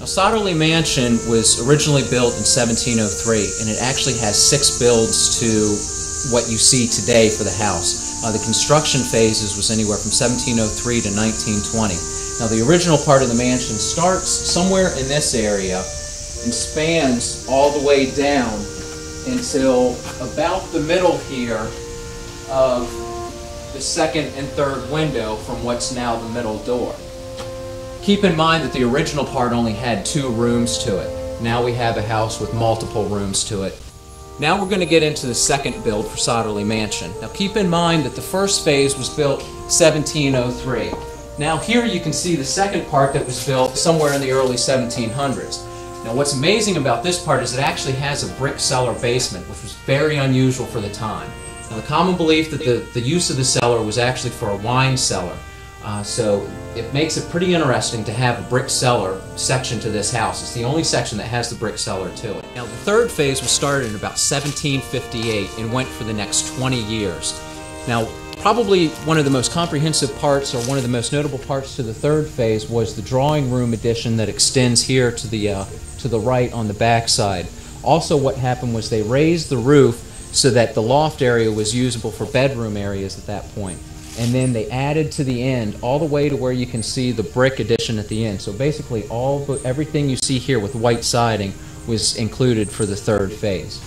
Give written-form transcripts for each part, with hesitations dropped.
Now, Sotterley Mansion was originally built in 1703, and it actually has 6 builds to what you see today for the house. The construction phases was anywhere from 1703 to 1920. Now, the original part of the mansion starts somewhere in this area and spans all the way down until about the middle here of the second and third window from what's now the middle door. Keep in mind that the original part only had 2 rooms to it. Now we have a house with multiple rooms to it. Now we're going to get into the second build for Sotterley Mansion. Now keep in mind that the first phase was built 1703. Now here you can see the second part that was built somewhere in the early 1700s. Now what's amazing about this part is it actually has a brick cellar basement, which was very unusual for the time. Now the common belief that the use of the cellar was actually for a wine cellar. So it makes it pretty interesting to have a brick cellar section to this house. It's the only section that has the brick cellar to it. Now the third phase was started in about 1758 and went for the next 20 years. Now probably one of the most comprehensive parts, or one of the most notable parts to the third phase, was the drawing room addition that extends here to the right on the back side. Also what happened was they raised the roof so that the loft area was usable for bedroom areas at that point. And then they added to the end, all the way to where you can see the brick addition at the end. So basically everything you see here with white siding was included for the third phase.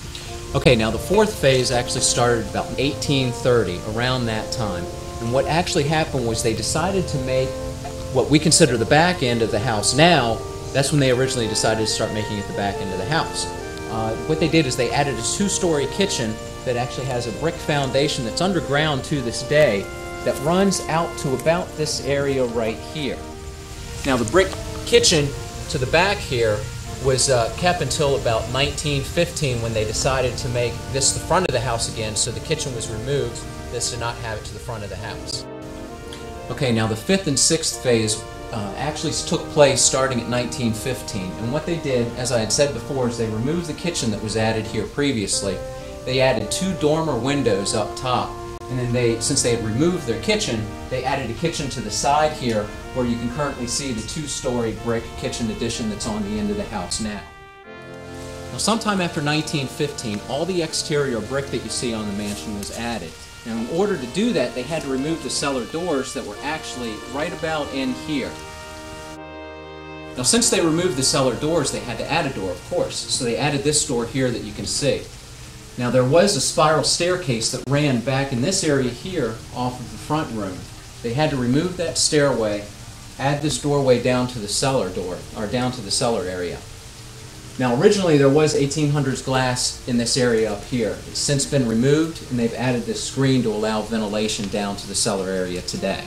Okay, now the fourth phase actually started about 1830, around that time. And what actually happened was they decided to make what we consider the back end of the house now. That's when they originally decided to start making it the back end of the house. What they did is they added a 2-story kitchen that actually has a brick foundation that's underground to this day, that runs out to about this area right here. Now the brick kitchen to the back here was kept until about 1915, when they decided to make this the front of the house again, so the kitchen was removed, this to not have it to the front of the house. Okay, now the fifth and sixth phase actually took place starting at 1915, and what they did, as I had said before, is they removed the kitchen that was added here previously. They added 2 dormer windows up top, and then since they had removed their kitchen, they added a kitchen to the side here, where you can currently see the 2-story brick kitchen addition that's on the end of the house now. Now sometime after 1915, all the exterior brick that you see on the mansion was added. Now in order to do that, they had to remove the cellar doors that were actually right about in here. Now since they removed the cellar doors, they had to add a door, of course, so they added this door here that you can see. Now there was a spiral staircase that ran back in this area here off of the front room. They had to remove that stairway, add this doorway down to the cellar door, or down to the cellar area. Now originally there was 1800s glass in this area up here. It's since been removed, and they've added this screen to allow ventilation down to the cellar area today.